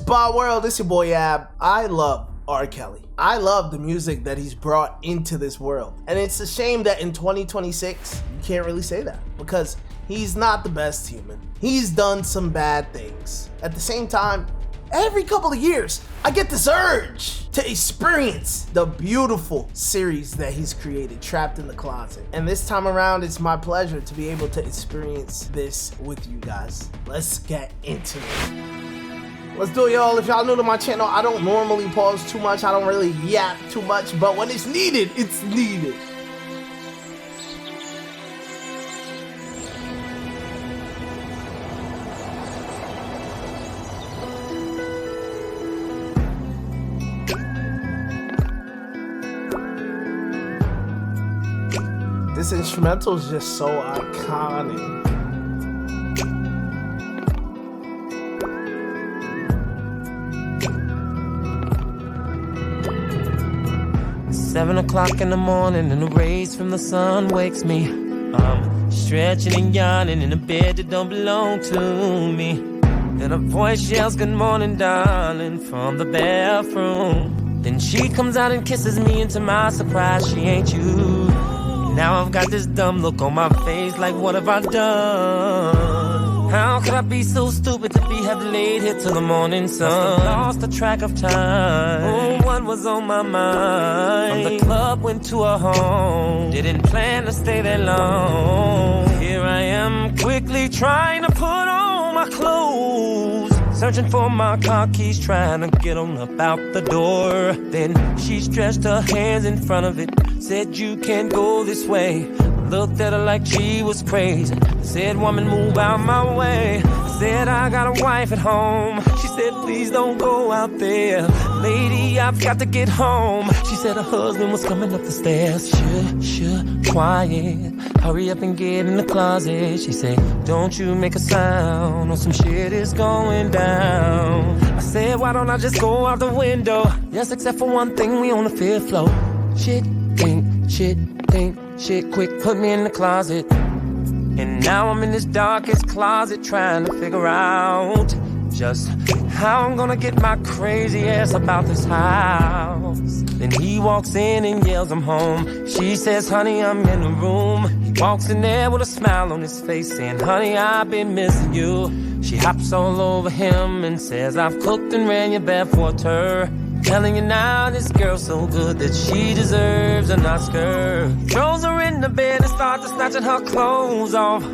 Spot World? It's your boy Ab. I love R. Kelly. I love the music that he's brought into this world. And it's a shame that in 2026, you can't really say that because he's not the best human. He's done some bad things. At the same time, every couple of years, I get this urge to experience the beautiful series that he's created, Trapped in the Closet. And this time around, it's my pleasure to be able to experience this with you guys. Let's get into it. Let's do it, y'all. If y'all new to my channel, I don't normally pause too much. I don't really yap too much, but when it's needed, it's needed. This instrumental is just so iconic. 7 o'clock in the morning and the rays from the sun wakes me. I'm stretching and yawning in a bed that don't belong to me. Then a voice yells, "Good morning, darling," from the bathroom. Then she comes out and kisses me, and to my surprise, she ain't you. Now I've got this dumb look on my face, like what have I done? How could I be so stupid to be have laid here till the morning sun? Lost the track of time. Oh, what was on my mind? From the club went to a home. Didn't plan to stay there long. Here I am quickly trying to put on my clothes, searching for my car keys, trying to get on up out the door. Then she stretched her hands in front of it, said, "You can't go this way." Looked at her like she was crazy. Said, "Woman, move out my way." I said, "I got a wife at home." She said, "Please don't go out there. Lady, I've got to get home." She said her husband was coming up the stairs. Shush, quiet. Hurry up and get in the closet. She said, "Don't you make a sound or some shit is going down." I said, "Why don't I just go out the window?" Yes, except for one thing, we on the 5th floor. Shit, quick, put me in the closet. And now I'm in this darkest closet trying to figure out just how I'm gonna get my crazy ass about this house. Then he walks in and yells, "I'm home." She says, "Honey, I'm in the room." He walks in there with a smile on his face saying, "Honey, I've been missing you." She hops all over him and says, "I've cooked and ran your bath water. Telling you now, this girl's so good that she deserves an Oscar." Throws her in the bed and starts snatching her clothes off.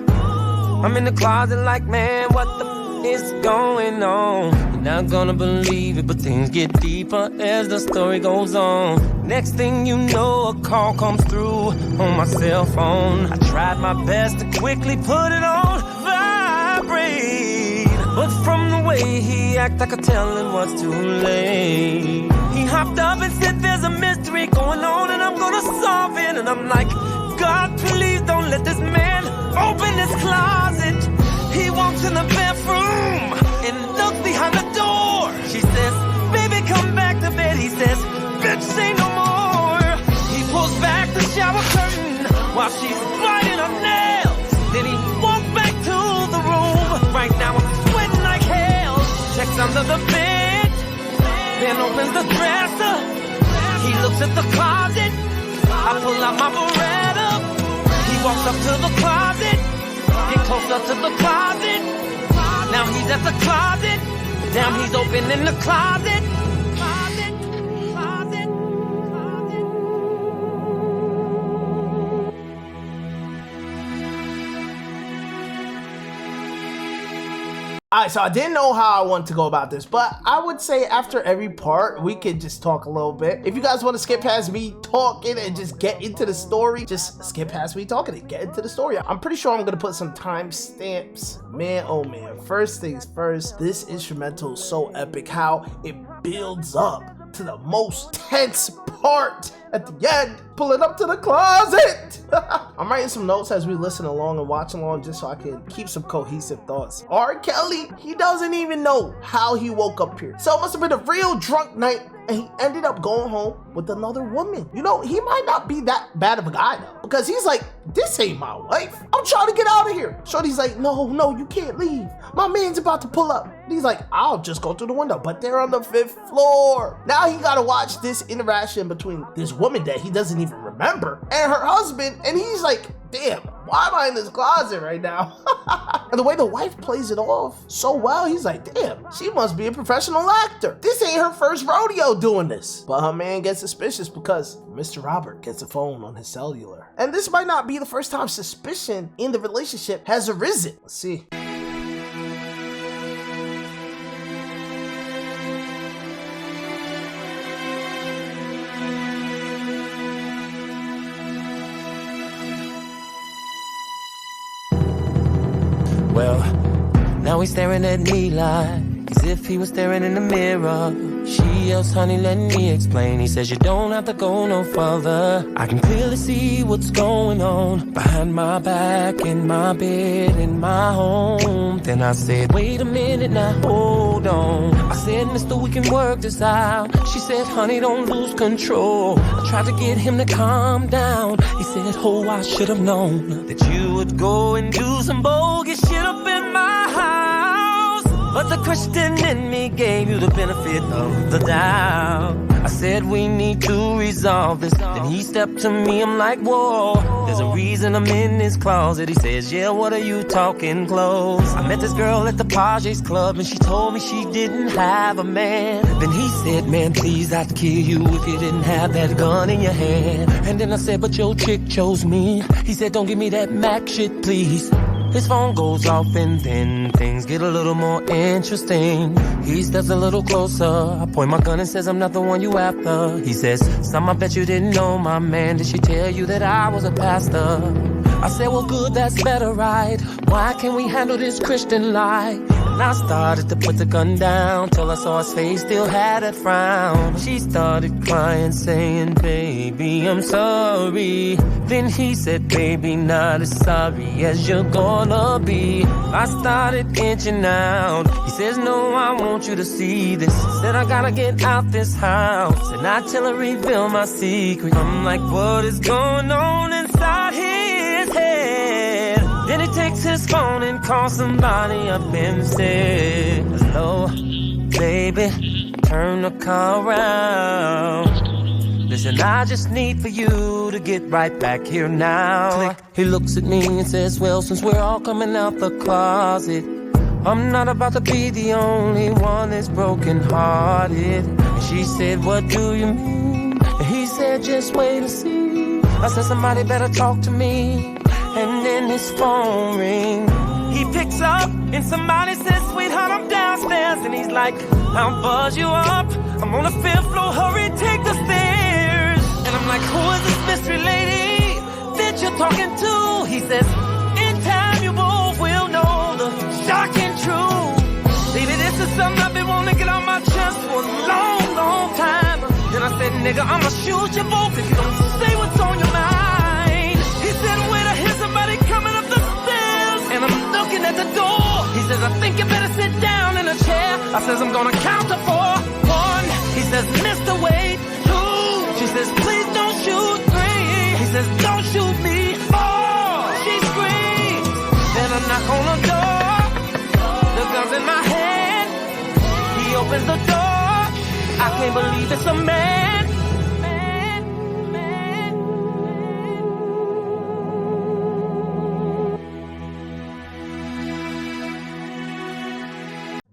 I'm in the closet like, man, what the is going on? You're not gonna believe it, but things get deeper as the story goes on. Next thing you know, a call comes through on my cell phone. I tried my best to quickly put it on vibrate, but from the way he acted, I could tell it was too late. He hopped up and said, "There's a mystery going on and I'm gonna solve it." And I'm like, "God, please don't let this man open this closet." He walks in the bathroom and looks behind the door. She says, "Baby, come back to bed." He says, "Bitch, say no more." He pulls back the shower curtain while she's biting her nails. Then he walks back to the room. Right now I'm sweating like hell. Checks under the bed, then opens the dresser. He looks at the closet. I pull out my Beretta. He walks up to the closet, get closer to the closet. Now he's at the closet. Now he's opening the closet. Alright, so I didn't know how I want to go about this, but I would say after every part, we could just talk a little bit. If you guys want to skip past me talking and just get into the story, just skip past me talking and get into the story. I'm pretty sure I'm going to put some timestamps. Man, oh man. First things first, this instrumental is so epic how it builds up to the most tense part at the end. Pull it up to the closet. I'm writing some notes as we listen along and watch along just so I can keep some cohesive thoughts. R. Kelly, he doesn't even know how he woke up here. So it must have been a real drunk night and he ended up going home with another woman. You know, he might not be that bad of a guy though, because he's like, this ain't my wife. I'm trying to get out of here. Shorty's like, no, you can't leave. My man's about to pull up. And he's like, I'll just go through the window, but they're on the 5th floor. Now he gotta watch this interaction between this woman that he doesn't even remember and her husband, and he's like, damn, why am I in this closet right now? And the way the wife plays it off so well, he's like, damn, she must be a professional actor. This ain't her first rodeo doing this. But her man gets suspicious because Mr. Robert gets a phone on his cellular. And this might not be the first time suspicion in the relationship has arisen. Let's see. Well, now he's staring at me like as if he was staring in the mirror. She yells, honey, let me explain. He says, you don't have to go no further. I can clearly see what's going on behind my back, in my bed, in my home. Then I said, wait a minute now, hold on. I said, mister, we can work this out. She said, honey, don't lose control. I tried to get him to calm down. He said, oh, I should have known that you would go and do some bogus shit up in my house. But the Christian in me gave you the benefit of the doubt. I said we need to resolve this. Then he stepped to me, I'm like, whoa, there's a reason I'm in this closet. He says, yeah, what are you talking close? I met this girl at the Pages Club and she told me she didn't have a man. Then he said, man, please, I'd kill you if you didn't have that gun in your hand. And then I said, but your chick chose me. He said, don't give me that Mac shit, please. His phone goes off and then things get a little more interesting. He steps a little closer. I point my gun and says, I'm not the one you after. He says, son, I bet you didn't know my man. Did she tell you that I was a pastor? I said, well, good, that's better, right? Why can't we handle this Christian life? And I started to put the gun down till I saw his face still had that frown. She started crying, saying, baby, I'm sorry. Then he said, baby, not as sorry as you're gonna be. I started inching out. He says, no, I want you to see this. Said, I gotta get out this house and not till I reveal my secret. I'm like, what is going on inside his head? Then he takes his phone and calls somebody up and says, hello, baby, turn the car around. Listen, I just need for you to get right back here now. Click. He looks at me and says, well, since we're all coming out the closet, I'm not about to be the only one that's broken hearted. And she said, what do you mean? And he said, just wait and see. I said, somebody better talk to me. And then his phone rings. He picks up and somebody says, sweetheart, I'm downstairs. And he's like, I'll buzz you up. I'm on the 5th floor, hurry, take the stairs. And I'm like, who is this mystery lady that you're talking to? He says, in time you both will know the shocking truth. Baby, this is something I've been wanting to get on my chest for a long, long time. Then I said, nigga, I'ma shoot you both if you don't say what's on your mind. He said, wait, I hear somebody coming up the stairs. And I'm looking at the door. He says, I think you better sit down in a chair. I says, I'm gonna count to 4. 1. He says, Mr. Wade. 2. She says, please don't shoot. 3. He says, don't shoot me. 4. She screams. Then I knock on the door. The gun's in my hand. He opens the door. I can't believe it's a man.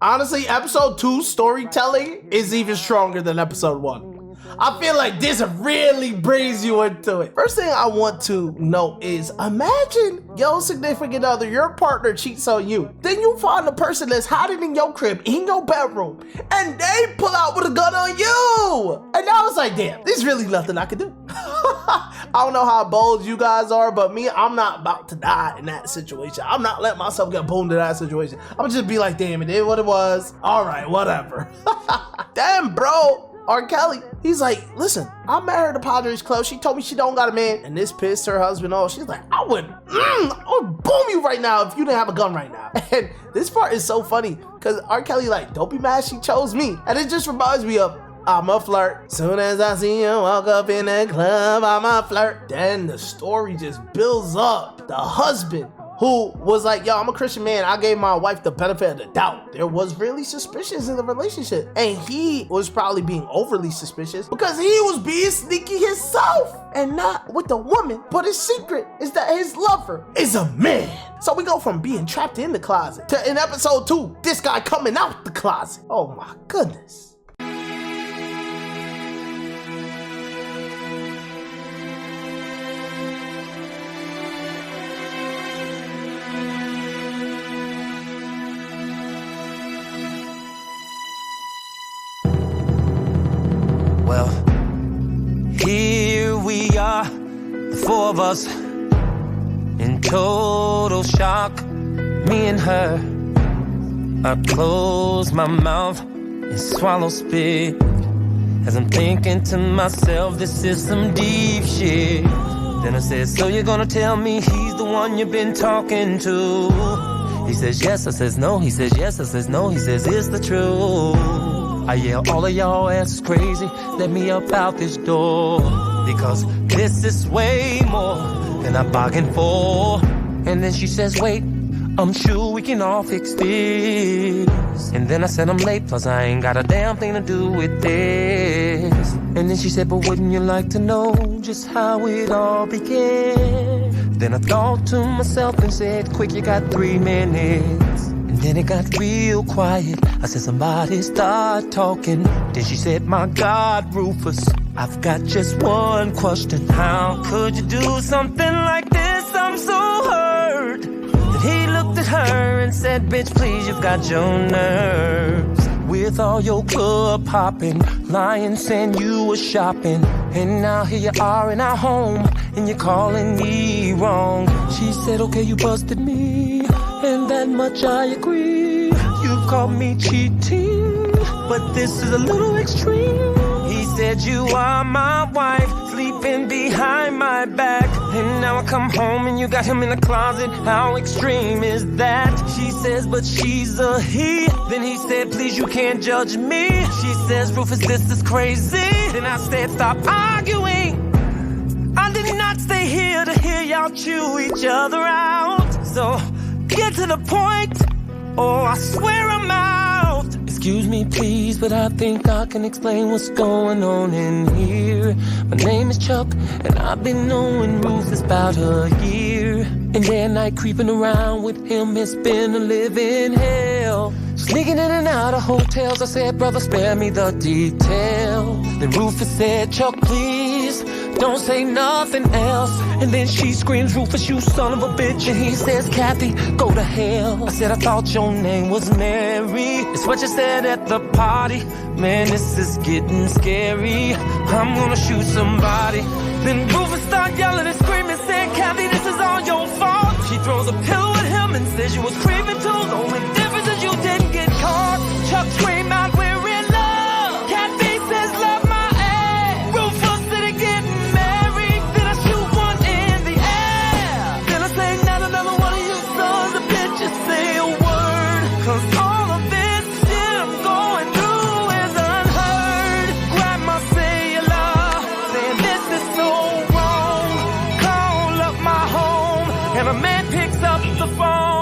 Honestly, episode 2 storytelling is even stronger than episode 1. I feel like this really brings you into it. First thing I want to note is, imagine your significant other, your partner cheats on you. Then you find a person that's hiding in your crib, in your bedroom, and they pull out with a gun on you. And I was like, damn, there's really nothing I can do. I don't know how bold you guys are, but me, I'm not about to die in that situation. I'm not letting myself get pulled into that situation. I'm gonna just be like, damn, it is what it was. All right, whatever. Damn, bro. R.KELLY, he's like, listen, I met her at the Padres Club. She told me she don't got a man. And this pissed her husband off. She's like, I would boom you right now if you didn't have a gun right now. And this part is so funny because R.KELLY like, don't be mad she chose me. And it just reminds me of I'm a flirt. Soon as I see you walk up in the club, I'm a flirt. Then the story just builds up. The husband who was like, yo, I'm a Christian man. I gave my wife the benefit of the doubt. There was really suspicious in the relationship. And he was probably being overly suspicious because he was being sneaky himself. And not with the woman, but his secret is that his lover is a man. So we go from being trapped in the closet to in episode 2, this guy coming out the closet. Oh my goodness. Well, here we are, the four of us, in total shock, me and her. I close my mouth and swallow spit as I'm thinking to myself, this is some deep shit. Then I said, so you're gonna tell me he's the one you've been talking to? He says yes, I says no, he says yes, I says no, he says it's the truth. I yell, all of y'all asses crazy, let me up out this door, because this is way more than I bargained for. And then she says, wait, I'm sure we can all fix this. And then I said, I'm late, plus I ain't got a damn thing to do with this. And then she said, but wouldn't you like to know just how it all began? Then I thought to myself and said, quick, you got 3 minutes. And then it got real quiet. I said, somebody start talking. Then she said, my God, Rufus, I've got just one question. How could you do something like this? I'm so hurt. Then he looked at her and said, bitch, please, you've got your nerves. With all your club hopping, lying saying you were shopping, and now here you are in our home, and you're calling me wrong. She said, okay, you busted me, and that much I agree. You've caught me cheating, but this is a little extreme. He said, you are my wife, sleeping behind my back, and now I come home and you got him in the closet. How extreme is that? She says, but she's a he. Then he said, please, you can't judge me. She says, Rufus, this is crazy. Then I said, stop arguing. I did not stay here to hear y'all chew each other out. So get to the point, or I swear I'm out. Excuse me, please, but I think I can explain what's going on in here. My name is Chuck, and I've been knowing Rufus about a year. And day and night creeping around with him, it's been a living hell. Sneaking in and out of hotels, I said, brother, spare me the details. Then Rufus said, Chuck, please, don't say nothing else. And then she screams, Rufus, you son of a bitch. And he says, Kathy, go to hell. I said, I thought your name was Mary. It's what you said at the party. Man, this is getting scary. I'm gonna shoot somebody. Then Rufus started yelling and screaming, saying, Kathy, this is all your fault. She throws a pillow at him and says you was creeping too. The only difference is you didn't get caught. Chuck screamed out, we're in love. Kathy says, love my ass. Rufus said it getting married. Then I shoot one in the air. Then I say, not another one of you sons of bitches say a word. Cause all of this shit I'm going through is unheard. Grab my cellular, saying this is so wrong. Call up my home, and a man picks up the phone.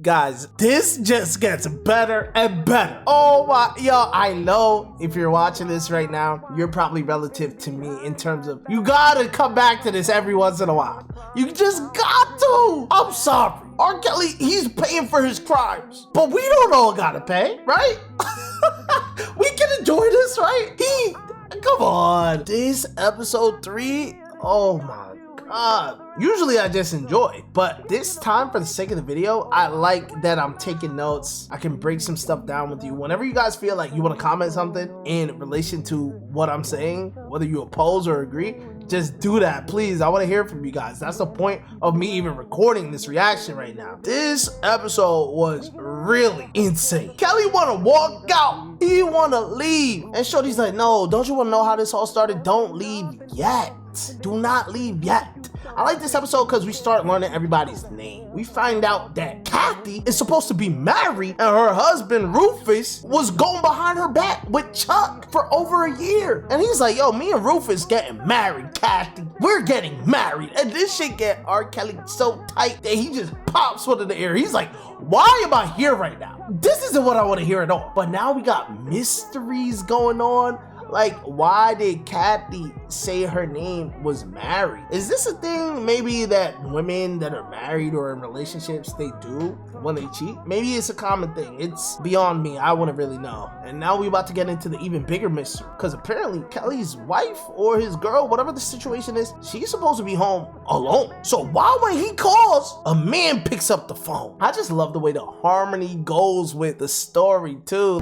Guys, this just gets better and better. Oh my, yo, I know if you're watching this right now, you're probably relative to me in terms of you gotta come back to this every once in a while. You just got to. I'm sorry. R. Kelly, he's paying for his crimes, but we don't all gotta pay, right? We can enjoy this, right? Come on. This episode 3, oh my Usually I just enjoy, but this time for the sake of the video, I like that I'm taking notes. I can break some stuff down with you. Whenever you guys feel like you want to comment something in relation to what I'm saying, whether you oppose or agree, just do that, please. I want to hear from you guys. That's the point of me even recording this reaction right now. This episode was really insane. Kelly want to walk out. He want to leave. And Shorty's like, no, don't you want to know how this all started? Don't leave yet. Do not leave yet. I like this episode because we start learning everybody's name. We find out that Kathy is supposed to be married and her husband Rufus was going behind her back with Chuck for over a year. And he's like, yo, me and Rufus getting married, Kathy. We're getting married. And this shit get R. Kelly so tight that he just pops one in the air. He's like, why am I here right now? This isn't what I want to hear at all. But now we got mysteries going on. Like, why did Kathy say her name was married? Is this a thing maybe that women that are married or in relationships, they do when they cheat? Maybe it's a common thing. It's beyond me. I wouldn't really know. And now we're about to get into the even bigger mystery, because apparently Kelly's wife or his girl, whatever the situation is, she's supposed to be home alone. So why when he calls, a man picks up the phone? I just love the way the harmony goes with the story too.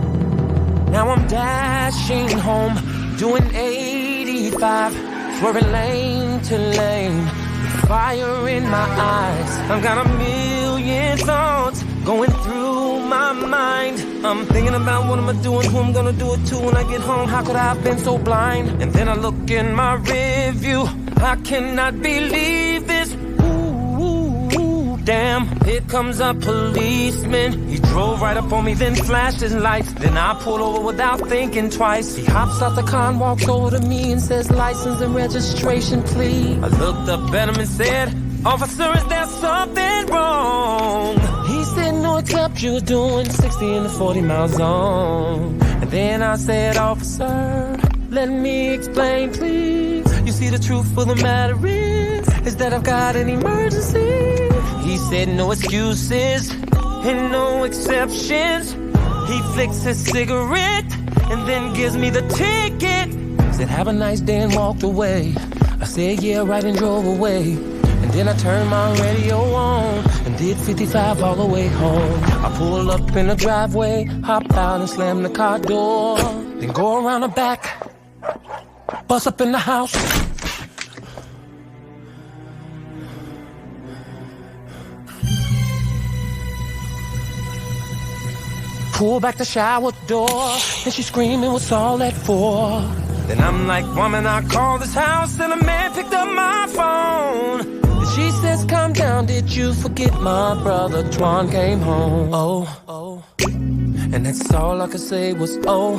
Now I'm dashing home, doing 85, swerving lane to lane, fire in my eyes. I've got a million thoughts going through my mind. I'm thinking about what am I doing, who I'm gonna do it to when I get home. How could I have been so blind? And then I look in my rearview, I cannot believe this. Damn, here comes a policeman. He drove right up on me, then flashed his lights. Then I pulled over without thinking twice. He hops out the car and walks over to me and says, license and registration, please. I looked up at him and said, officer, is there something wrong? He said, no, except you're doing 60 in the 40 mile zone. And then I said, officer, let me explain, please. You see, the truth of the matter is that I've got an emergency. He said no excuses and no exceptions. He flicks his cigarette and then gives me the ticket. Said have a nice day and walked away. I said yeah, right, and drove away. And then I turned my radio on and did 55 all the way home. I pull up in the driveway, hop out and slam the car door. Then go around the back, bust up in the house. Pull back the shower door, and she's screaming, what's all that for? Then I'm like, woman, I called this house, and a man picked up my phone. And she says, calm down, did you forget my brother Twan came home? Oh. And that's all I could say was, oh.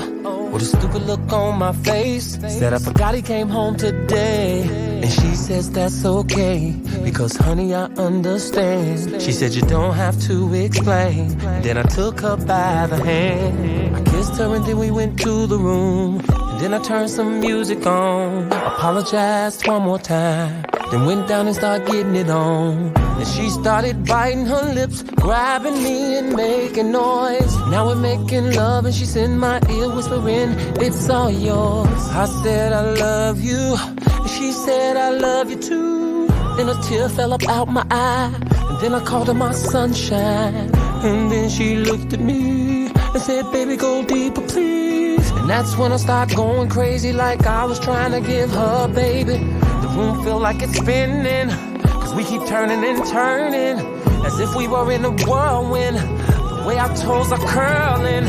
With a stupid look on my face, said I forgot he came home today. And she says that's okay, because honey, I understand. She said you don't have to explain. Then I took her by the hand, I kissed her and then we went to the room. And then I turned some music on, apologized one more time, then went down and started getting it on. And she started biting her lips, grabbing me and making noise. Now we're making love and she's in my ear whispering, it's all yours. I said I love you, and she said I love you too. Then a tear fell up out my eye, and then I called her my sunshine. And then she looked at me and said, baby, go deeper, please. And that's when I start going crazy, like I was trying to give her, baby. The room feel like it's spinning, cause we keep turning and turning, as if we were in a whirlwind. The way our toes are curling.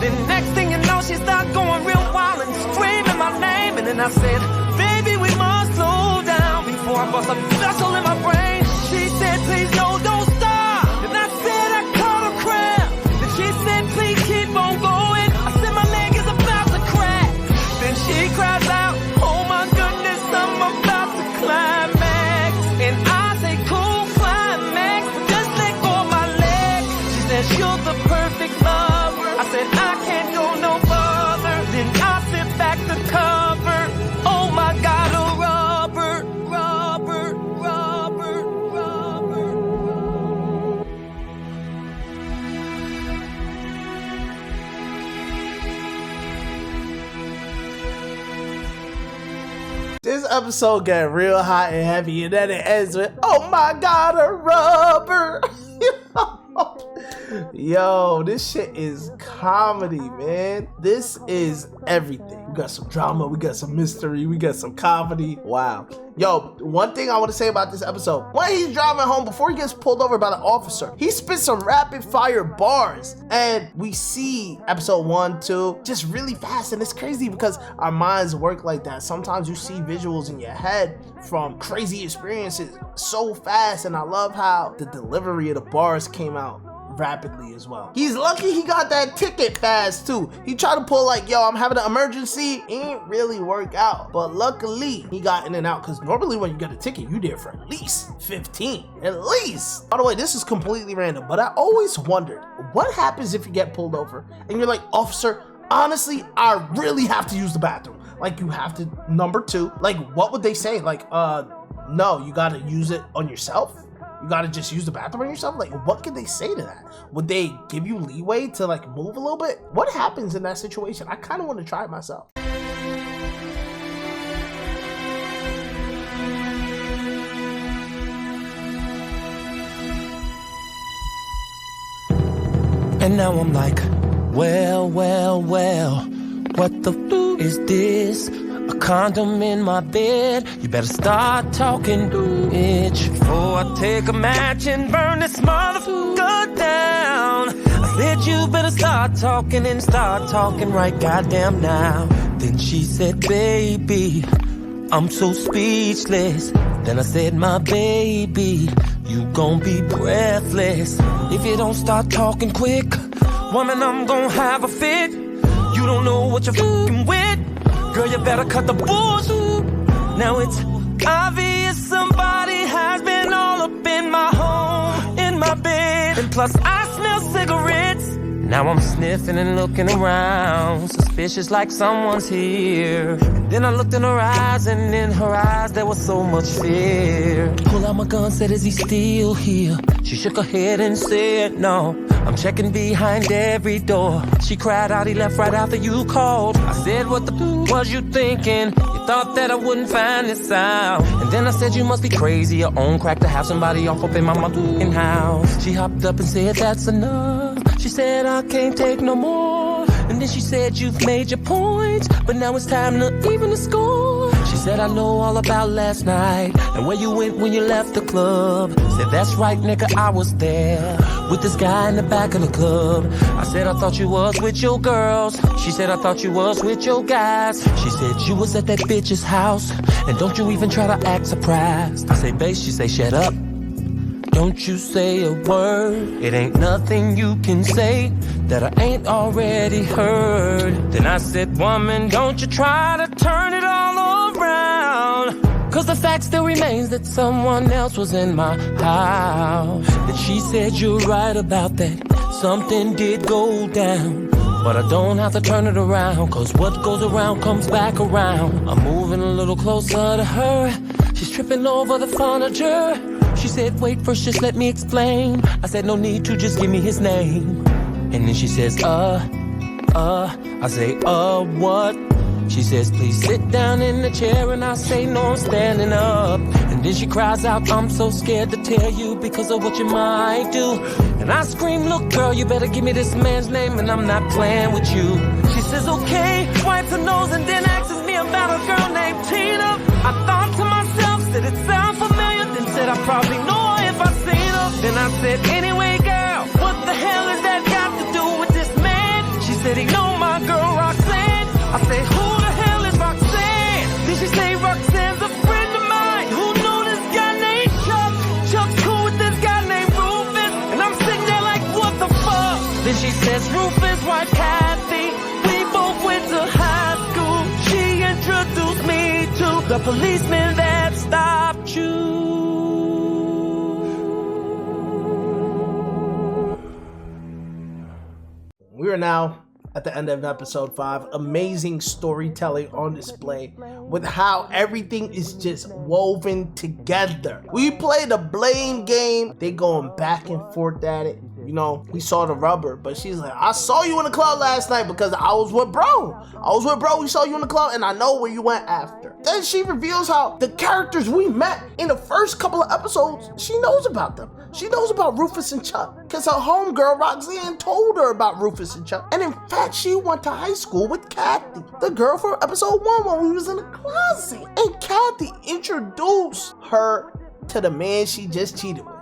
Then next thing you know, she started going real wild and screaming my name. And then I said, baby, we must slow down before I bust a vessel in my brain. She said, please, no, don't stop. And I said, I caught a cramp. Then she said, please keep on going. I said, my leg is about to crack. Then she cries out, oh my goodness, I'm about to climax. And I say, cool, climax, but just let go of my leg. She said, you're the perfect lover. I said, I can't go no further. Then I sit back to cover. Oh my God, a Robert. this episode get real hot and heavy, and then it ends with, oh my god, a rubber. Yo, this shit is comedy, man. This is everything. We got some drama, we got some mystery, we got some comedy. Wow. Yo, one thing I want to say about this episode, when he's driving home, before he gets pulled over by the officer, he spits some rapid fire bars, and we see episode 1, 2 just really fast. And it's crazy because our minds work like that. Sometimes you see visuals in your head from crazy experiences so fast, and I love how the delivery of the bars came out rapidly as well. He's lucky he got that ticket fast too. He tried to pull like, yo, I'm having an emergency. It ain't really work out, but luckily he got in and out, because normally when you get a ticket, you there for at least 15, at least. By the way, this is completely random, but I always wondered, what happens if you get pulled over and you're like, officer, honestly, I really have to use the bathroom. Like, you have to, number 2, like, what would they say? Like, no, you gotta use it on yourself? You gotta just use the bathroom on yourself? Like, what could they say to that? Would they give you leeway to like move a little bit? What happens in that situation? I kind of want to try it myself. And now I'm like, well, what the f is this? A condom in my bed. You better start talking, bitch, before I take a match and burn this motherfucker down. I said you better start talking and start talking right goddamn now. Then she said, baby, I'm so speechless. Then I said, my baby, you gon' be breathless if you don't start talking quick. Woman, I'm gon' have a fit. You don't know what you're fucking with. Girl, you better cut the bullshit. Now it's obvious somebody has been all up in my home, in my bed. And plus I smell cigarettes. Now I'm sniffing and looking around, suspicious like someone's here. And then I looked in her eyes, and in her eyes there was so much fear. Pull out my gun, said, is he still here? She shook her head and said, no, I'm checking behind every door. She cried out, he left right after you called. I said, what the was you thinking? You thought that I wouldn't find this out. And then I said, you must be crazy or on crack to have somebody off up in my motherfucking house. She hopped up and said, that's enough. She said, I can't take no more. And then she said, you've made your point, but now it's time to even the score. She said, I know all about last night and where you went when you left the club. Said, that's right, nigga, I was there with this guy in the back of the club. I said, I thought you was with your girls. She said, I thought you was with your guys. She said, you was at that bitch's house, and don't you even try to act surprised. I say, babe, she say, shut up. Don't you say a word. It ain't nothing you can say that I ain't already heard. Then I said, woman, don't you try to turn it all around, 'cause the fact still remains that someone else was in my house. And she said, you're right about that. Something did go down, but I don't have to turn it around, 'cause what goes around comes back around. I'm moving a little closer to her. She's tripping over the furniture. She said, wait, first just let me explain. I said, no need to, just give me his name. And then she says, I say, what? She says, please sit down in the chair. And I say, no, I'm standing up. And then she cries out, I'm so scared to tell you because of what you might do. And I scream, look, girl, you better give me this man's name, and I'm not playing with you. She says, okay, wipes her nose and then asks me about a girl named Tina. I thought to myself, said it sound familiar, then said I probably know her if I seen her. Then I said, anyway, girl, what the hell is that got to do with this man? She said, he know my girl Roxanne. I said, who the hell is Roxanne? Then she say, Roxanne's a friend of mine who know this guy named Chuck. Chuck's cool with this guy named Rufus. And I'm sitting there like, what the fuck? Then she says, Rufus' wife Kathy, we both went to high school. She introduced me to the policeman that stopped you. We are now at the end of episode 5. Amazing storytelling on display with how everything is just woven together. We play the blame game. They going back and forth at it. you know, he saw the rubber, but she's like, I saw you in the club last night because I was with bro. We saw you in the club and I know where you went after. Then she reveals how the characters we met in the first couple of episodes, she knows about them. She knows about Rufus and Chuck because her homegirl Roxanne told her about Rufus and Chuck. And in fact, she went to high school with Kathy, the girl from episode 1 when we was in the closet. And Kathy introduced her to the man she just cheated with.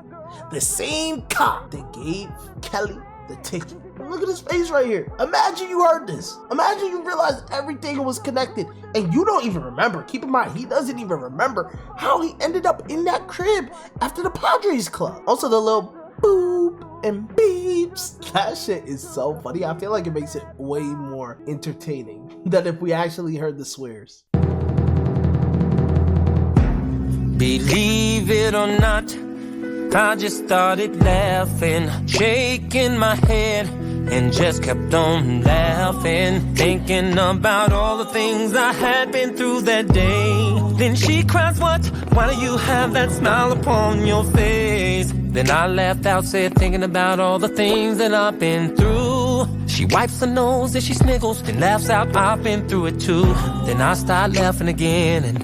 The same cop that gave Kelly the ticket. Look at his face right here. Imagine you heard this. Imagine you realized everything was connected and you don't even remember. Keep in mind, he doesn't even remember how he ended up in that crib after the Padres club. Also the little boop and beeps. That shit is so funny. I feel like it makes it way more entertaining than if we actually heard the swears. Believe it or not, I just started laughing, shaking my head, and just kept on laughing, thinking about all the things I had been through that day. Then she cries, what? Why do you have that smile upon your face? Then I laughed out, said, thinking about all the things that I've been through. She wipes her nose and she sniggles, then laughs out, I've been through it too. Then I start laughing again, and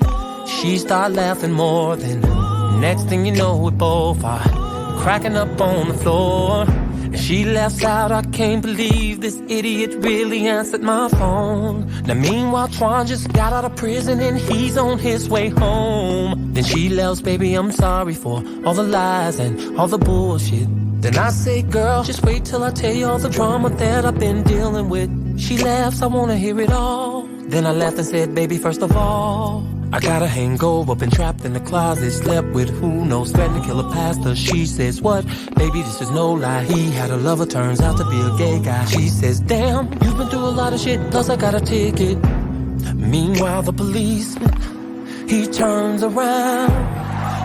she start laughing more. Then next thing you know, we both are cracking up on the floor. And she laughs out, I can't believe this idiot really answered my phone. Now meanwhile, Twan just got out of prison and he's on his way home. Then she laughs, baby, I'm sorry for all the lies and all the bullshit. Then I say, girl, just wait till I tell you all the drama that I've been dealing with. She laughs, I wanna hear it all. Then I laughed and said, baby, first of all, I got a hangover, been trapped in the closet, slept with who knows, threatened to kill a pastor. She says, what? Baby, this is no lie. He had a lover, turns out to be a gay guy. She says, damn, you've been through a lot of shit, plus I got a ticket. Meanwhile, the policeman, he turns around,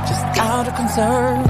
just out of concern,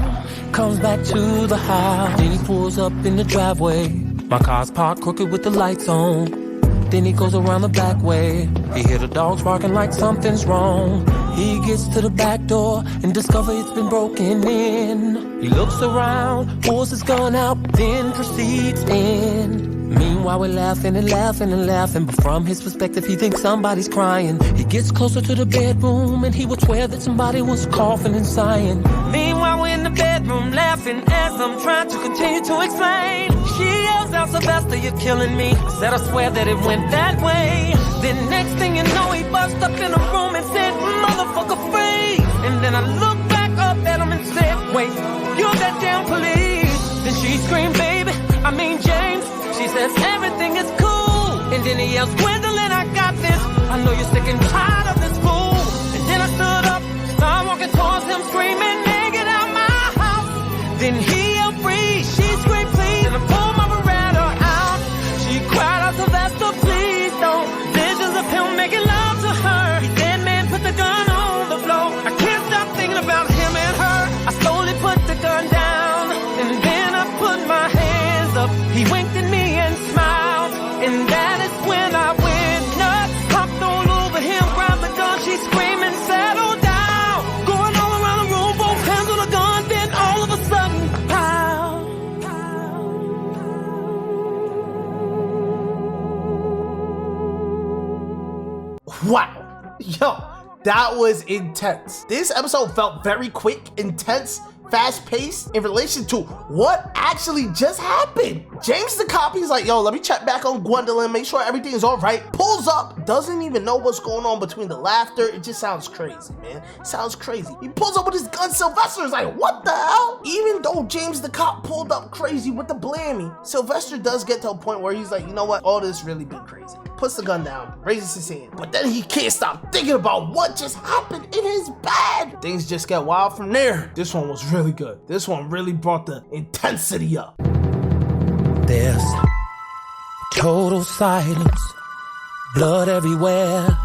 comes back to the house. Then he pulls up in the driveway, my car's parked crooked with the lights on. Then he goes around the back way. He hear the dogs barking like something's wrong. He gets to the back door and discovers it's been broken in. He looks around, pulls his gun out, then proceeds in. Meanwhile, we're laughing and laughing and laughing, but from his perspective, he thinks somebody's crying. He gets closer to the bedroom and he would swear that somebody was coughing and sighing. Meanwhile, we're in the bedroom laughing as I'm trying to continue to explain. She yells out, Sylvester, you're killing me. I said, I swear that it went that way. Then next thing you know, he bust up in the room and said, motherfucker, freeze. And then I looked back up at him and said, wait, you're that damn police. Then she screamed, baby, I mean James. She says, everything is cool. And then he yells, Gwendolyn, I got this. I know you're sick and tired of this fool. And then I stood up, started walking towards him, screaming, man, get out my house. Then he yelled, freeze. She screamed, please. And I pulled my Beretta out. She cried out, Sylvester, please don't. Visions of him making love to her. He said, man, put the gun on the floor. I can't stop thinking about him and her. I slowly put the gun down, and then I put my hands up. He winked at me and smiled, and that is when I went nuts. Hopped all over him, grabbed the gun, she screaming, settle down. Going all around the room, both hands on the gun, then all of a sudden, pow. Wow. Yo, that was intense. This episode felt very quick, intense, fast-paced in relation to what actually just happened. James the cop, he's like, yo, let me check back on Gwendolyn, make sure everything is all right. Pulls up, doesn't even know what's going on between the laughter. It just sounds crazy, man. It sounds crazy. He pulls up with his gun. Sylvester is like, what the hell? Even though James the cop pulled up crazy with the blammy, Sylvester does get to a point where he's like, you know what? All this really been crazy. Puts the gun down, raises his hand, but then he can't stop thinking about what just happened in his bed. Things just get wild from there. This one was really good. This one really brought the intensity up. There's total silence, blood everywhere,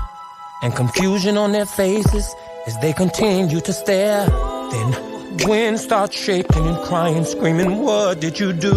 and confusion on their faces as they continue to stare. Then Gwen starts shaking and crying, screaming, what did you do?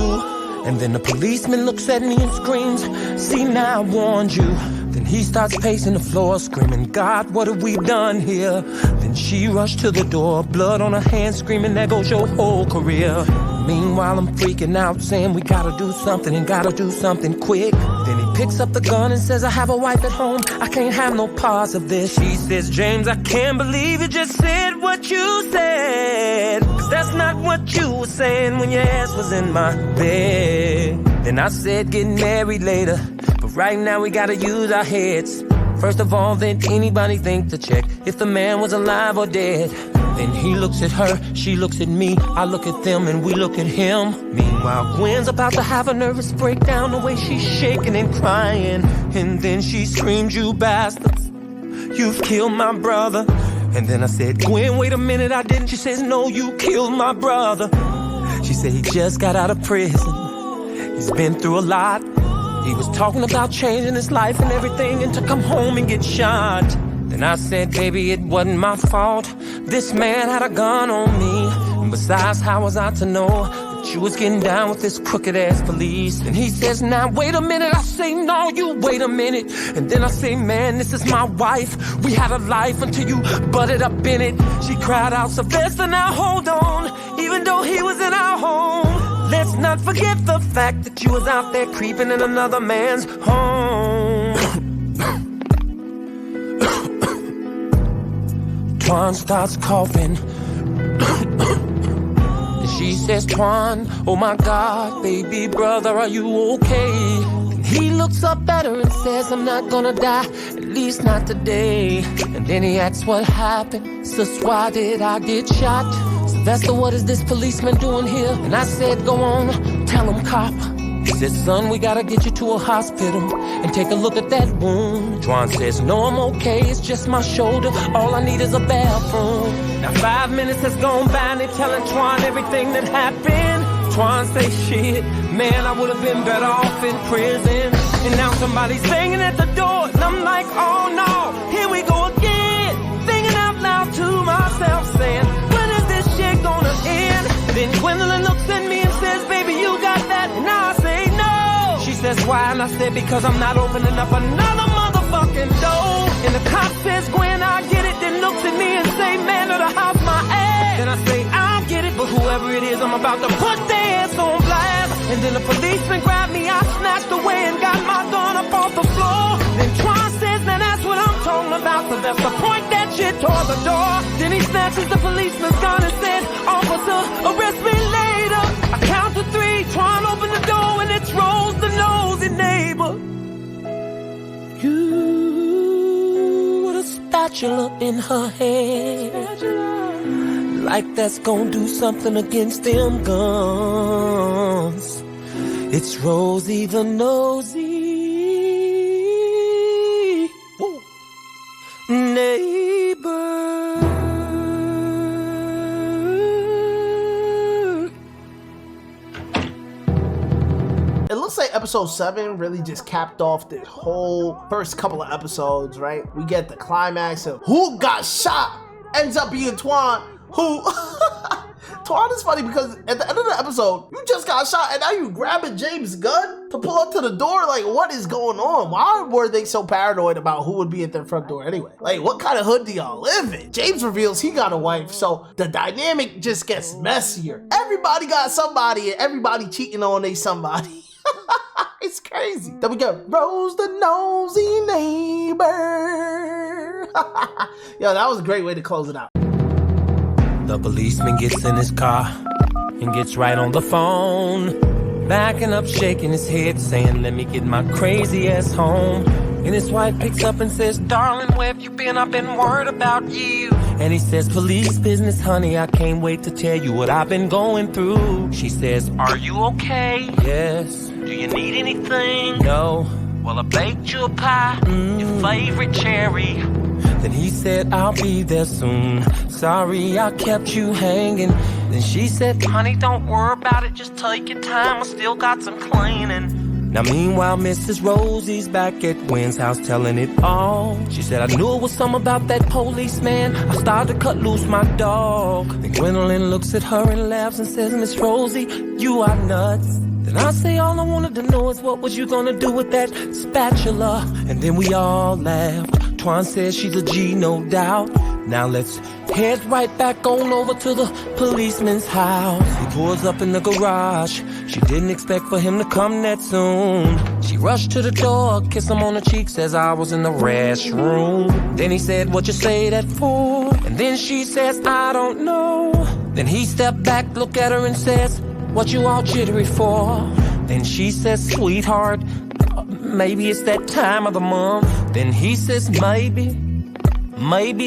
And then the policeman looks at me and screams, see, now I warned you. Then he starts pacing the floor, screaming, God, what have we done here? Then she rushed to the door, blood on her hands, screaming, there goes your whole career. Meanwhile, I'm freaking out, saying we gotta do something and gotta do something quick. Then he picks up the gun and says, I have a wife at home, I can't have no parts of this. She says, James, I can't believe you just said what you said, 'cause that's not what you were saying when your ass was in my bed. Then I said, get married later, but right now we gotta use our heads. First of all, did anybody think to check if the man was alive or dead? Then he looks at her, she looks at me, I look at them and we look at him. Meanwhile, Gwen's about to have a nervous breakdown, the way she's shaking and crying. And then she screams, you bastards, you've killed my brother. And then I said, Gwen, wait a minute, I didn't. She says, no, you killed my brother. She said he just got out of prison, he's been through a lot. He was talking about changing his life and everything, and to come home and get shot. Then I said, baby, it wasn't my fault. This man had a gun on me. And besides, how was I to know that you was getting down with this crooked ass police? And he says, now wait a minute. I say, no, you wait a minute. And then I say, man, this is my wife. We had a life until you butted up in it. She cried out, Sylvester, now hold on. Even though he was in our home, let's not forget the fact that you was out there creeping in another man's home. Twan starts coughing. And she says, Twan, oh my God, baby brother, are you okay? And he looks up at her and says, I'm not gonna die, at least not today. And then he asks what happened. Sis, why did I get shot? Sylvester, what is this policeman doing here? And I said, go on, tell him, cop. He says, son, we gotta get you to a hospital and take a look at that wound. Twan says, no, I'm okay, it's just my shoulder. All I need is a bathroom. Now 5 minutes has gone by and they're telling Twan everything that happened. Twan says, shit, man, I would've been better off in prison. And now somebody's singing at the door, and I'm like, oh no, here we go again. Thinking out loud to myself, saying, when is this shit gonna end? Then Gwendolyn looks at me and says, baby, you got that? And I say, no. She says, why? And I said, because I'm not opening up another motherfucking door. And the cop says, Gwen, I get it. Then looks at me and say, man of the house, my ass. Then I say, I'll get it, but whoever it is, I'm about to put their ass on blast. And then the policeman grabbed me, I snatched away and got my gun up off the floor. Then Twan says, now that's what I'm talking about, so that's the point that shit toward the door. Then he snatches the policeman's gun and said, officer, arrest me later. I count to 3, Twan opened the door and it's Rose the nosy neighbor. You with a spatula in her hand, like that's gonna do something against them guns. It's Rosie the nosy neighbor. It looks like episode 7 really just capped off the whole first couple of episodes, right? We get the climax of who got shot, ends up being Twan, who Twan is funny because at the end of the episode, you just got shot and now you grabbing James' gun to pull up to the door. Like, what is going on? Why were they so paranoid about who would be at their front door anyway? Like, what kind of hood do y'all live in? James reveals he got a wife, so the dynamic just gets messier. Everybody got somebody and everybody cheating on they somebody. It's crazy. Then we got Rose the nosy neighbor. Yo, that was a great way to close it out. The policeman gets in his car and gets right on the phone, backing up, shaking his head, saying, let me get my crazy ass home. And his wife picks up and says, darling, where have you been? I've been worried about you. And he says, police business, honey, I can't wait to tell you what I've been going through. She says, are you okay? Yes. Do you need anything? No. Well, I baked you a pie, your favorite cherry. Then he said, I'll be there soon. Sorry, I kept you hanging. Then she said, honey, don't worry about it. Just take your time. I still got some cleaning. Now, meanwhile, Mrs. Rosie's back at Gwen's house telling it all. She said, I knew it was something about that policeman. I started to cut loose my dog. Then Gwendolyn looks at her and laughs and says, Miss Rosie, you are nuts. Then I say all I wanted to know is what was you gonna do with that spatula? And then we all laughed. Twan says she's a G, no doubt. Now let's head right back on over to the policeman's house. He pulls up in the garage. She didn't expect for him to come that soon. She rushed to the door, kissed him on the cheek, says I was in the restroom. Then he said, what you say that for? And then she says, I don't know. Then he stepped back, looked at her and says, what you all jittery for? Then she says, sweetheart, maybe it's that time of the month. Then he says, maybe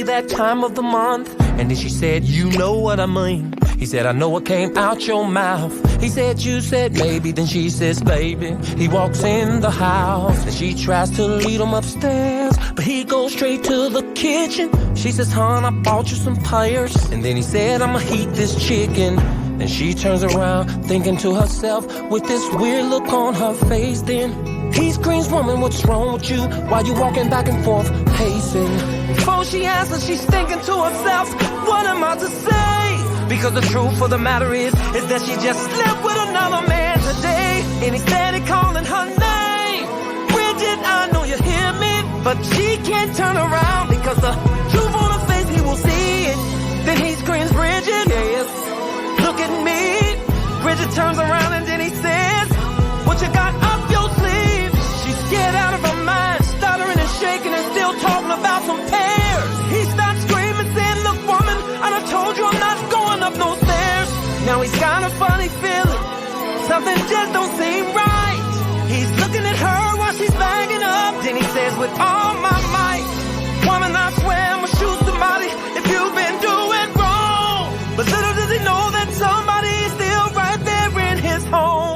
that time of the month. And then she said, you know what I mean. He said, I know what came out your mouth. He said, you said maybe. Then she says, baby. He walks in the house and she tries to lead him upstairs, but he goes straight to the kitchen. She says, hon, I bought you some pears. And then he said, I'ma heat this chicken. Then she turns around thinking to herself with this weird look on her face. Then he screams, woman, what's wrong with you? Why you walking back and forth pacing? Before she answers, she's thinking to herself, what am I to say? Because the truth of the matter is that she just slept with another man today. And he steady calling her name. Bridget, I know you hear me, but she can't turn around because the truth on her face, he will see it. Then he screams, Bridget, yes, look at me. Bridget turns around and then he says, what you got up your sleeve? She's scared out of her mind, stuttering and shaking and still talking about some pears. He starts screaming, saying, look, woman, I done told you I'm not going up no stairs. Now he's got a funny feeling, something just don't seem right. He's looking at her while she's banging up. Then he says, with all my might, woman, I swear I'ma shoot somebody if you've been doing wrong. But little does he know that somebody is still right there in his home.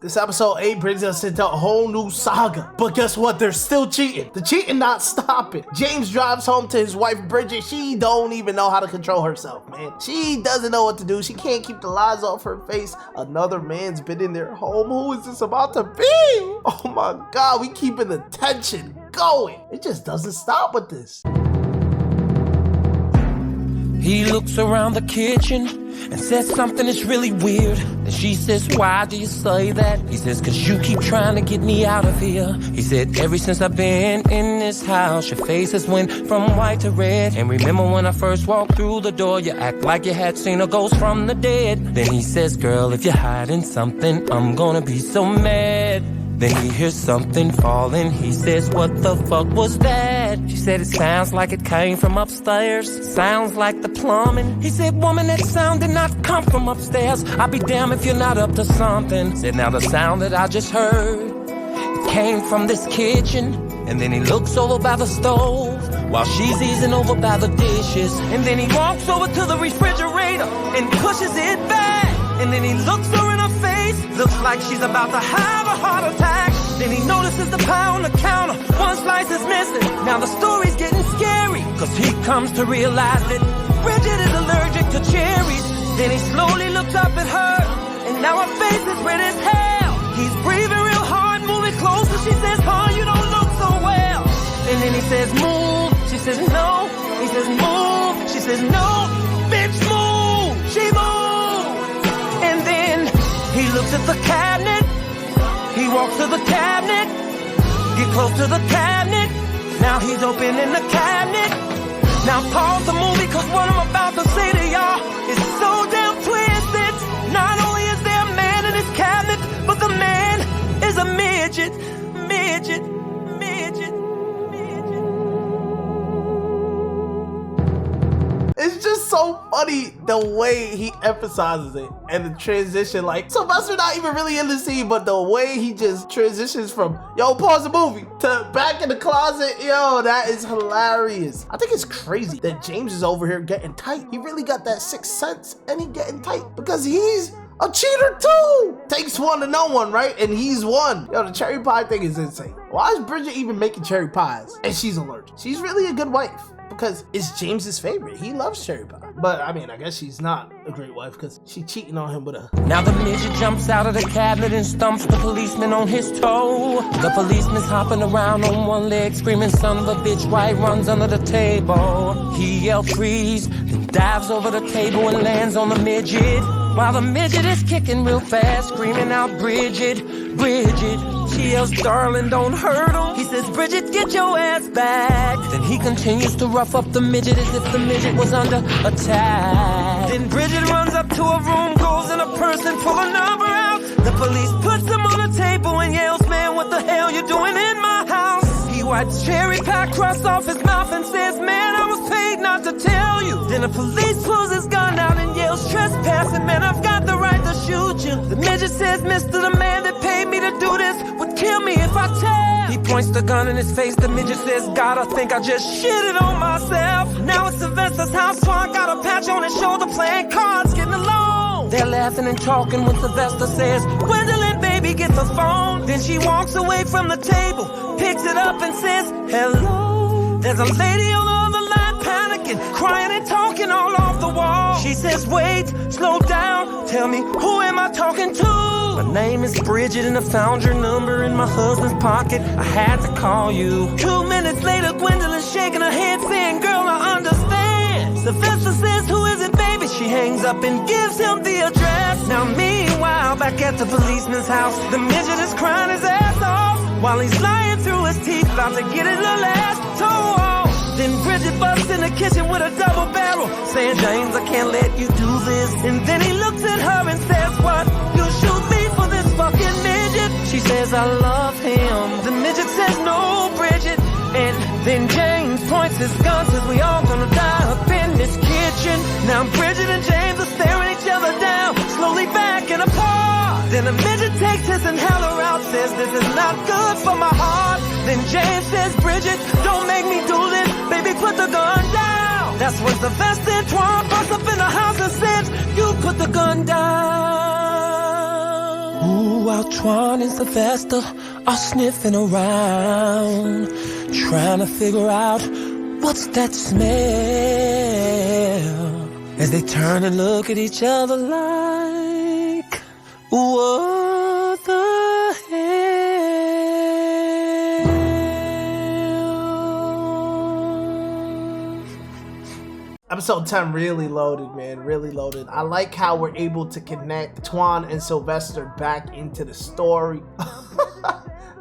This episode 8 brings us into a whole new saga. But guess what? They're still cheating. The cheating not stopping. James drives home to his wife, Bridget. She don't even know how to control herself, man. She doesn't know what to do. She can't keep the lies off her face. Another man's been in their home. Who is this about to be? Oh my God, we keeping the tension going. It just doesn't stop with this. He looks around the kitchen and says something that's really weird. And she says, why do you say that? He says, cause you keep trying to get me out of here. He said, ever since I've been in this house, your face has went from white to red. And remember when I first walked through the door, you act like you had seen a ghost from the dead. Then he says, girl, if you're hiding something, I'm gonna be so mad. Then he hears something falling. He says, what the fuck was that? She said, it sounds like it came from upstairs. Sounds like the plumbing. He said, woman, that sound did not come from upstairs. I'll be damned if you're not up to something. Said, now the sound that I just heard, it came from this kitchen. And then he looks over by the stove while she's easing over by the dishes. And then he walks over to the refrigerator and pushes it back. And then he looks her in her face, looks like she's about to have a heart attack. Then he notices the pie on the counter, one slice is missing. Now the story's getting scary, cause he comes to realize that Bridget is allergic to cherries. Then he slowly looks up at her, and now her face is red as hell. He's breathing real hard, moving closer. She says, huh, you don't look so well. And then he says, move. She says, no. He says, move. She says, no. Bitch, move. She moves. And then he looks at the cabinet. He walks to the cabinet. Get close to the cabinet. Now he's opening the cabinet. Now pause the movie, cause what I'm about to say to y'all is so damn twisted. Not only is there a man in his cabinet, but the man is a midget. Midget. Midget. It's just so funny the way he emphasizes it and the transition. Like, Sylvester not even really in the scene, but the way he just transitions from, yo, pause the movie, to back in the closet. Yo, that is hilarious. I think it's crazy that James is over here getting tight. He really got that sixth sense and he getting tight because he's a cheater too. Takes one to know one, right? And he's one. Yo, the cherry pie thing is insane. Why is Bridget even making cherry pies? And she's allergic. She's really a good wife. because it's James's favorite. He loves cherry pie. But I mean, I guess she's not a great wife because she's cheating on him with a... Now the midget jumps out of the cabinet and stumps the policeman on his toe. The policeman's hopping around on one leg, screaming, son of a bitch, why he runs under the table. He yells freeze, then dives over the table and lands on the midget. While the midget is kicking real fast, screaming out, Bridget, Bridget. She yells, darling, don't hurt him. He says, Bridget, get your ass back. Then he continues to rough up the midget as if the midget was under attack. Then Bridget runs up to a room, goes in a purse and pull a number out. The police puts him on the table and yells, man, what the hell you doing in my house? He wipes cherry pie crust off his mouth and says, man, I was paid not to tell you. Then the police pulls his gun out and yells, trespassing, man, I've got the right to shoot you. The midget says, mister, the man that paid me to do this would kill me if I tell. He points the gun in his face. The midget says, God, I think I just shitted on myself. Now it's Sylvester's house, so I got a patch on his shoulder playing cards, getting along. They're laughing and talking when Sylvester says, Gwendolyn, baby, get the phone. Then she walks away from the table, picks it up and says, hello. There's a lady on the other line panicking, crying and talking all off the wall. She says, wait, slow down, tell me, who am I talking to? My name is Bridget and I found your number in my husband's pocket. I had to call you. 2 minutes later, Gwendolyn's shaking her head saying, girl, I understand. Sylvester says, who is it, baby? She hangs up and gives him the address. Now meanwhile, back at the policeman's house, the midget is crying his ass off while he's lying through his teeth, about to get his little ass toe off. Then Bridget busts in the kitchen with a double barrel, saying, James, I can't let you do this. And then he looks at her and says, what? You shoot me for this fucking midget? She says, I love him. The midget says, no, Bridget. And then James points his gun, says, we all gonna die up in this kitchen. Now Bridget and James are staring each other down, slowly backing apart. Then the midget takes his inhaler out, says, this is not good for my heart. Then James says, Bridget, don't make me do this, baby, put the gun down. That's when Sylvester and Twan busts up in the house and says, you put the gun down. Ooh, while Twan and Sylvester are sniffing around, trying to figure out what's that smell, as they turn and look at each other like, what the hell? Episode 10 really loaded, man, really loaded. I like how we're able to connect Twan and Sylvester back into the story.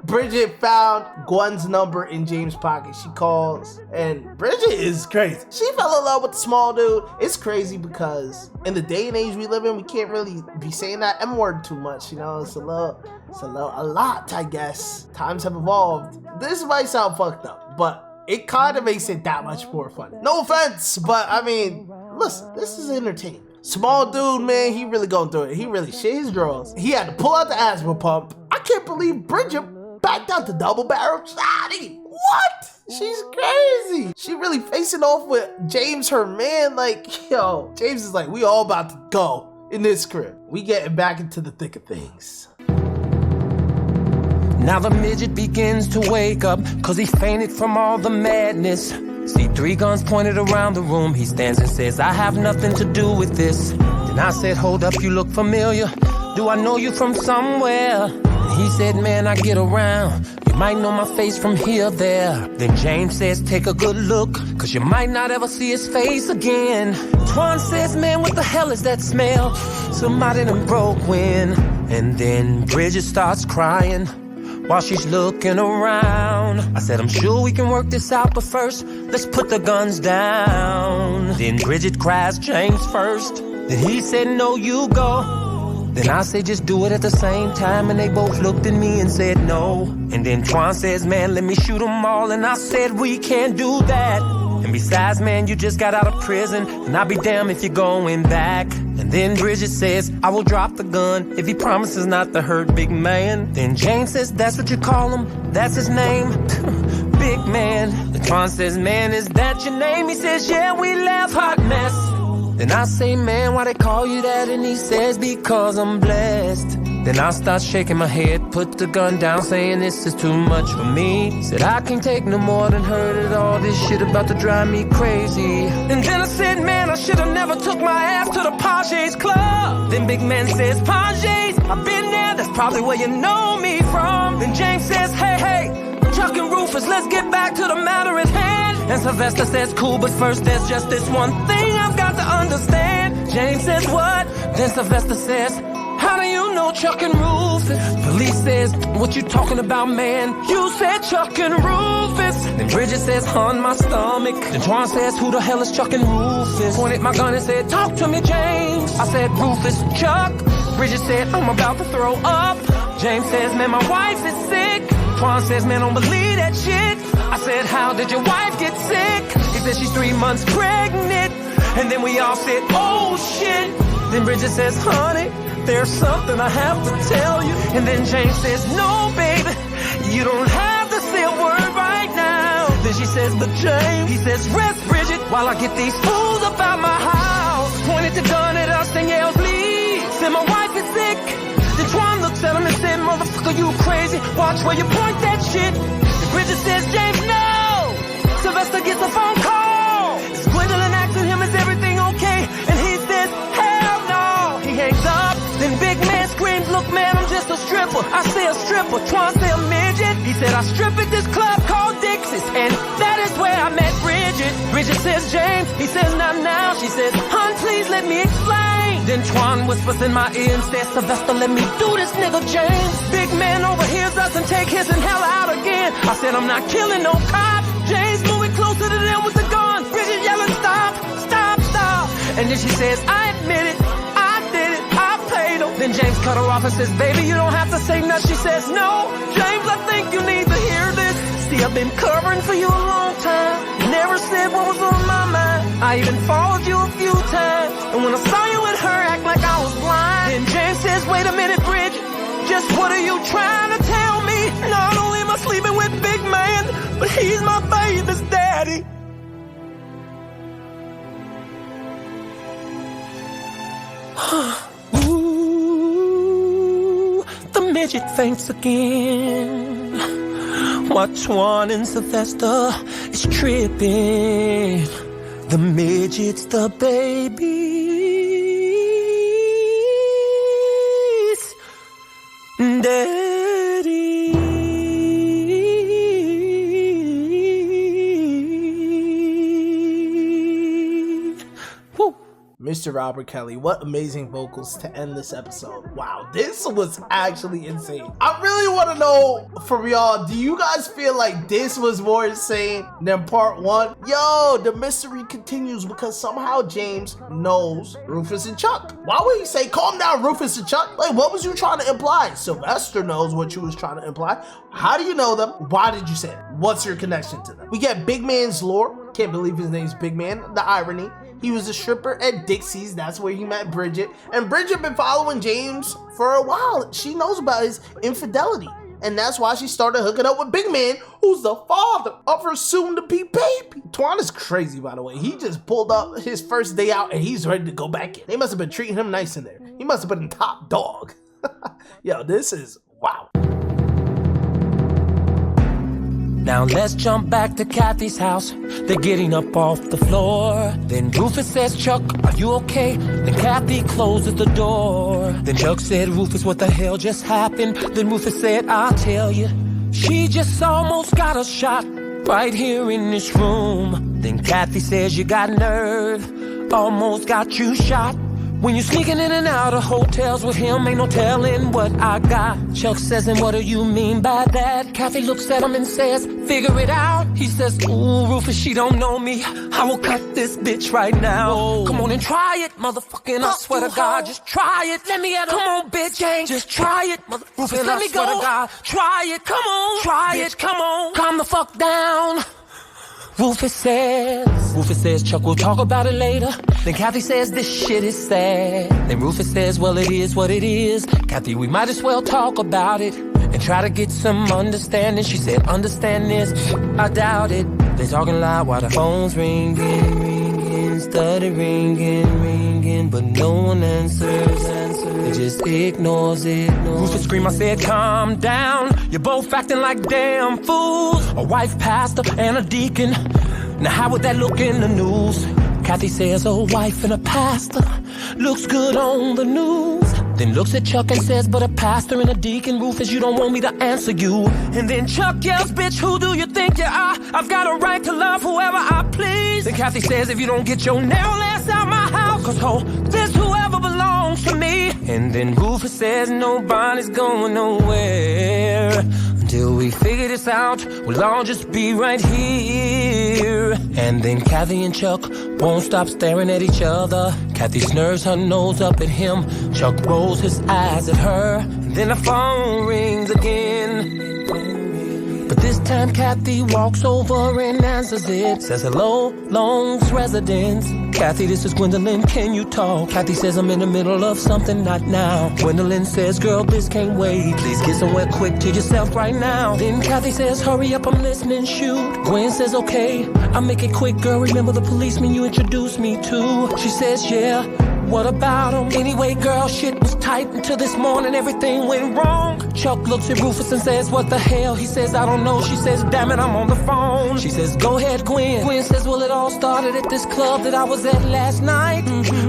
Bridget found Gwen's number in James' pocket. She calls, and Bridget is crazy. She fell in love with the small dude. It's crazy because in the day and age we live in, we can't really be saying that M word too much. You know, it's a lot, I guess. Times have evolved. This might sound fucked up, but it kind of makes it that much more fun. No offense, but I mean, listen, this is entertainment. Small dude, man, he really going through it. He really shit his drawers. He had to pull out the asthma pump. I can't believe Bridget backed out the double barrel shotty. What? She's crazy. She really facing off with James, her man. Like, yo, James is like, we all about to go in this crib. We getting back into the thick of things. Now the midget begins to wake up, cause he fainted from all the madness. See 3 guns pointed around the room. He stands and says, I have nothing to do with this. Then I said, hold up, you look familiar. Do I know you from somewhere? He said, man, I get around. You might know my face from here, there. Then James says, take a good look, cause you might not ever see his face again. Twan says, man, what the hell is that smell? Somebody done broke wind. And then Bridget starts crying while she's looking around. I said, I'm sure we can work this out, but first, let's put the guns down. Then Bridget cries, James first. Then he said, no, you go. Then I said, just do it at the same time. And they both looked at me and said no. And then Twan says, man, let me shoot them all. And I said, we can't do that. And besides, man, you just got out of prison, and I'll be damned if you're going back. And then Bridget says, I will drop the gun if he promises not to hurt big man. Then James says, that's what you call him? That's his name? Big man. And Twan says, man, is that your name? He says, yeah, we laugh, hot mess. Then I say, man, why they call you that? And he says, because I'm blessed. Then I start shaking my head, put the gun down, saying this is too much for me. Said I can't take no more than heard it. All this shit about to drive me crazy. And then I said, man, I should've never took my ass to the Page's club. Then Big Man says, Page's, I've been there, that's probably where you know me from. Then James says, hey, Chuck and Rufus, let's get back to the matter at hand. And Sylvester says, cool, but first there's just this one thing I've got to understand. James says, what? Then Sylvester says, how do you know Chuck and Rufus? Police says, what you talking about, man? You said Chuck and Rufus. Then Bridget says, on my stomach. Then Twan says, who the hell is Chuck and Rufus? Pointed my gun and said, talk to me, James. I said, Rufus, Chuck. Bridget said, I'm about to throw up. James says, man, my wife is sick. Twan says, man, don't believe that shit. I said, how did your wife get sick? He said, she's 3 months pregnant. And then we all said, oh shit. Then Bridget says, honey, there's something I have to tell you. And then James says, no, baby, you don't have to say a word right now. Then she says, but James, he says, rest, Bridget, while I get these fools up out my house. Pointed the gun at us and yells, leave. Said my wife is sick. Then Twan looks at him and said, motherfucker, you crazy. Watch where you point that shit. Then Bridget says, James, no. Sylvester gets a phone call. Is Gwendolyn asking him, is everything okay? And he says, hell no. He hangs up. Then Big Man screams, look, man, I'm just a stripper. I say a stripper. Twan say a midget. He said, I strip at this club called Dixie's. And that is where I met Bridget. Bridget says, James. He says, not now. She says, hon, please let me explain. Then Twan whispers in my ear and says, Sylvester, let me do this, nigga, James. Big Man overhears us and take his inhaler out again. I said, I'm not killing no cop. James moving closer to them with the gun. Bridget yelling, stop, stop, stop. And then she says, I admit it, I did it, I paid him. Then James cut her off and says, baby, you don't have to say nothing. She says, no, James, I think you need to hear this. See, I've been covering for you a long time. Never said what was on my mind. I even followed you a few times. And when I saw you with her, act like I was blind. Then James says, wait a minute, Bridget, just what are you trying to tell me? Not only am I sleeping with Big Man, but he's my baby's daddy. Ooh, the midget thanks again. While Twan and Sylvester is tripping. The midget's the baby's daddy. Woo. Mr. Robert Kelly, what amazing vocals to end this episode. Wow, this was actually insane. I really want to know from y'all, do you guys feel like this was more insane than part 1? Yo, the mystery continues because somehow James knows Rufus and Chuck. Why would he say, calm down, Rufus and Chuck? Like, what was you trying to imply? Sylvester knows what you was trying to imply. How do you know them? Why did you say it? What's your connection to them? We get Big Man's lore. Can't believe his name's Big Man. The irony. He was a stripper at Dixie's. That's where he met Bridget. And Bridget been following James for a while. She knows about his infidelity. And that's why she started hooking up with Big Man, who's the father of her soon-to-be baby. Twan is crazy, by the way. He just pulled up his first day out and he's ready to go back in. They must have been treating him nice in there. He must have been top dog. Yo, this is wow. Now let's jump back to Kathy's house. They're getting up off the floor. Then Rufus says, Chuck, are you okay? Then Kathy closes the door. Then Chuck said, Rufus, what the hell just happened? Then Rufus said, I'll tell you. She just almost got a shot right here in this room. Then Kathy says, you got nerve, almost got you shot. When you're sneaking in and out of hotels with him, ain't no telling what I got. Chuck says, and what do you mean by that? Kathy looks at him and says, figure it out. He says, ooh, Rufus, she don't know me. I will cut this bitch right now. Whoa. Come on and try it, motherfucking, I swear to God, just try it. Let me at him. Come on, bitch, James, just try it, motherfucking, Rufus, let me go. I swear to God, try it, come on. Try bitch, it, come on. Calm the fuck down. Rufus says, Chuck, we'll talk about it later. Then Kathy says, this shit is sad. Then Rufus says, well, it is what it is. Kathy, we might as well talk about it and try to get some understanding. She said, understand this? I doubt it. They talking loud while the phone's ringing. steady ringing, but no one answers. It just ignores it. Rufus scream, I said, calm down. You're both acting like damn fools. A wife pastor and a deacon. Now how would that look in the news? Kathy says, a wife and a pastor looks good on the news. Then looks at Chuck and says, but a pastor and a deacon, Rufus, you don't want me to answer you. And then Chuck yells, bitch, who do you think you are? I've got a right to love whoever I please. Then Kathy says, if you don't get your narrow ass out my house, cause ho, this whoever belongs to me. And then Rufus says, nobody's going nowhere until we figure this out. We'll all just be right here. And then Kathy and Chuck won't stop staring at each other. Kathy snurs her nose up at him. Chuck rolls his eyes at her. And then the phone rings again. But this time Kathy walks over and answers it. Says, hello, Long's residence. Kathy, this is Gwendolyn, can you talk? Kathy says, I'm in the middle of something, not now. Gwendolyn says, girl, this can't wait. Please get somewhere quick to yourself right now. Then Kathy says, hurry up, I'm listening, shoot. Gwen says, okay, I'll make it quick, girl. Remember the policeman you introduced me to? She says, yeah, what about him? Anyway, girl, shit was tight until this morning everything went wrong. Chuck looks at Rufus and says, what the hell? He says, I don't know. She says, damn it, I'm on the phone. She says, go ahead, Gwen. Gwen says, well, it all started at this club that I was at last night.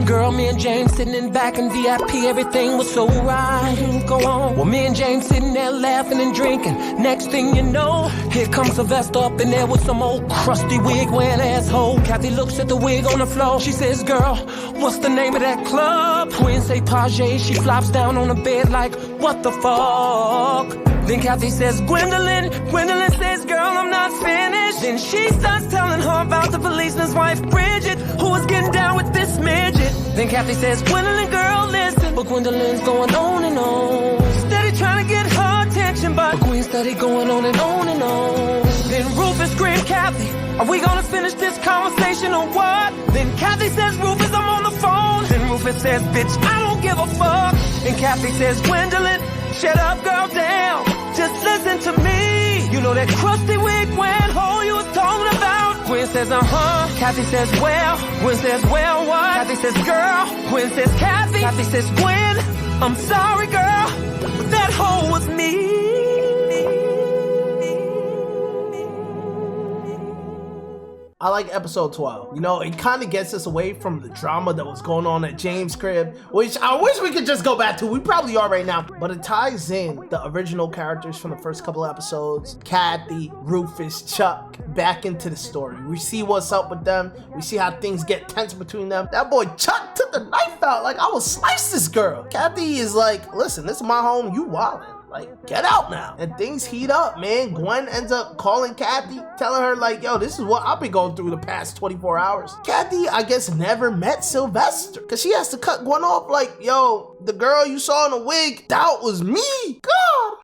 Girl, me and James sitting in back in VIP, everything was so right. Go on. Well, me and James sitting there laughing and drinking. Next thing you know, here comes Sylvester up in there with some old crusty wig wearing asshole. Kathy looks at the wig on the floor. She says, girl, what's the name of that club? Gwen say Page. She flops down on the bed like, what the fuck? Then Kathy says, Gwendolyn. Gwendolyn says, girl, I'm not finished. Then she starts telling her about the policeman's wife, Bridget, who was getting down with this midget. Then Kathy says, Gwendolyn, girl, listen. But Gwendolyn's going on and on. Steady trying to get her attention, but Gwen's steady going on and on and on. Then Rufus screamed, Kathy, are we gonna finish this conversation or what? Then Kathy says, Rufus, I'm on the phone. Then Rufus says, bitch, I don't give a fuck. And Kathy says, Gwendolyn, shut up, girl, down. Just listen to me. You know that crusty wig wearing hole you was talking about? Gwen says, uh-huh. Kathy says, well. Gwen says, well, what? Kathy says, girl. Gwen says, Kathy. Kathy says, Gwen, I'm sorry, girl, but that hole was me. I like episode 12. You know, it kind of gets us away from the drama that was going on at James' crib, which I wish we could just go back to. We probably are right now. But it ties in the original characters from the first couple episodes, Kathy, Rufus, Chuck, back into the story. We see what's up with them. We see how things get tense between them. That boy Chuck took the knife out like, I will slice this girl. Kathy is like, listen, this is my home. You wildin'. Like, get out now. And things heat up, man. Gwen ends up calling Kathy, telling her like, yo, this is what I've been going through the past 24 hours. Kathy, I guess, never met Sylvester, because she has to cut Gwen off like, yo, the girl you saw in a wig, that was me. God.